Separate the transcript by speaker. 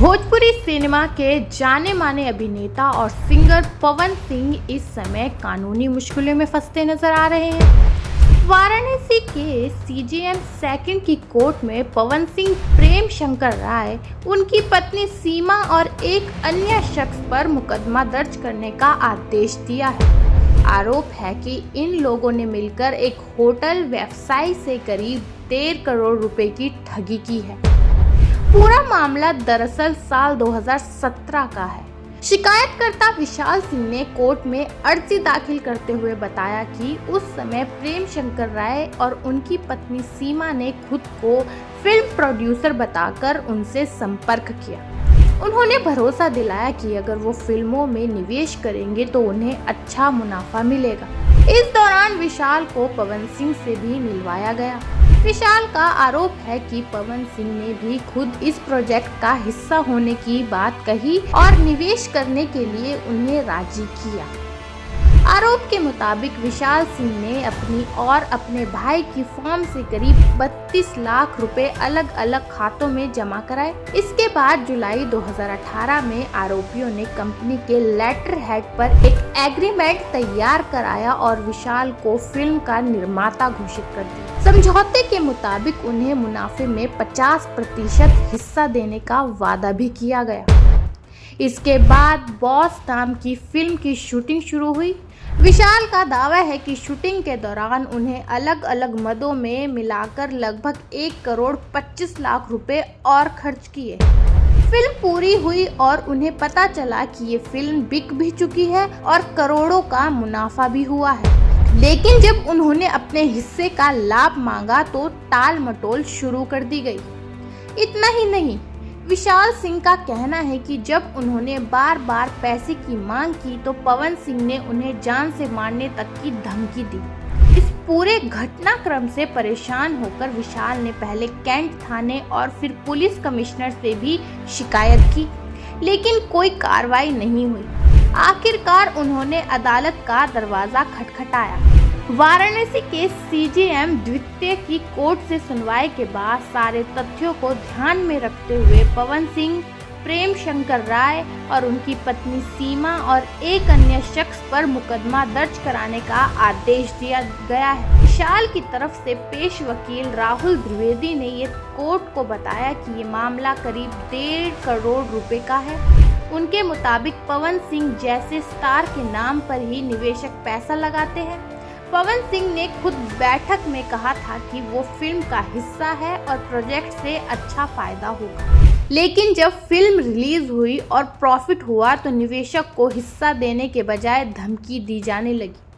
Speaker 1: Bhojpuri cinema के जाने माने अभिनेता और सिंगर पवन सिंह इस समय कानूनी मुश्किलों में फंसते नजर आ रहे हैं। वाराणसी के सीजेएम सेकंड की कोर्ट में पवन सिंह प्रेम शंकर राय, उनकी पत्नी सीमा और एक अन्य शख्स पर मुकदमा दर्ज करने का आदेश दिया है। आरोप है कि इन लोगों ने मिलकर एक होटल व्यवसायी से करीब 1.5 करोड़ रुपए की ठगी की है। पूरा मामला दरअसल साल 2017 का है। शिकायतकर्ता विशाल सिंह ने कोर्ट में अर्जी दाखिल करते हुए बताया कि उस समय प्रेम शंकर राय और उनकी पत्नी सीमा ने खुद को फिल्म प्रोड्यूसर बताकर उनसे संपर्क किया। उन्होंने भरोसा दिलाया कि अगर वो फिल्मों में निवेश करेंगे तो उन्हें अच्छा मुनाफा मिलेगा। इस दौरान विशाल को पवन सिंह से भी मिलवाया गया। विशाल का आरोप है कि पवन सिंह ने भी खुद इस प्रोजेक्ट का हिस्सा होने की बात कही और निवेश करने के लिए उन्हें राजी किया। आरोप के मुताबिक विशाल सिंह ने अपनी और अपने भाई की फर्म से करीब 32 लाख रुपए अलग अलग खातों में जमा कराए। इसके बाद जुलाई 2018 में आरोपियों ने कंपनी के लेटर हेड पर एक एग्रीमेंट तैयार कराया और विशाल को फिल्म का निर्माता घोषित कर दिया। समझौते के मुताबिक उन्हें मुनाफे में 50% हिस्सा देने का वादा भी किया गया। इसके बाद बॉस नाम की फिल्म की शूटिंग शुरू हुई। विशाल का दावा है कि शूटिंग के दौरान उन्हें अलग अलग मदों में मिलाकर लगभग 1 करोड़ 25 लाख रुपए और खर्च किए। फिल्म पूरी हुई और उन्हें पता चला कि ये फिल्म बिक भी चुकी है और करोड़ों का मुनाफा भी हुआ है। लेकिन जब उन्होंने अपने हिस्से का लाभ मांगा तो टाल मटोल शुरू कर दी गई। इतना ही नहीं, विशाल सिंह का कहना है कि जब उन्होंने बार बार पैसे की मांग की तो पवन सिंह ने उन्हें जान से मारने तक की धमकी दी। इस पूरे घटनाक्रम से परेशान होकर विशाल ने पहले कैंट थाने और फिर पुलिस कमिश्नर से भी शिकायत की, लेकिन कोई कार्रवाई नहीं हुई। आखिरकार उन्होंने अदालत का दरवाजा खटखटाया। वाराणसी के सीजेएम द्वितीय की कोर्ट से सुनवाई के बाद सारे तथ्यों को ध्यान में रखते हुए पवन सिंह, प्रेम शंकर राय और उनकी पत्नी सीमा और एक अन्य शख्स पर मुकदमा दर्ज कराने का आदेश दिया गया है। विशाल की तरफ से पेश वकील राहुल द्विवेदी ने ये कोर्ट को बताया कि ये मामला करीब 1.5 करोड़ रुपए का है। उनके मुताबिक पवन सिंह जैसे स्टार के नाम पर ही निवेशक पैसा लगाते हैं। पवन सिंह ने खुद बैठक में कहा था कि वो फिल्म का हिस्सा है और प्रोजेक्ट से अच्छा फायदा होगा। लेकिन जब फिल्म रिलीज हुई और प्रॉफिट हुआ तो निवेशक को हिस्सा देने के बजाय धमकी दी जाने लगी।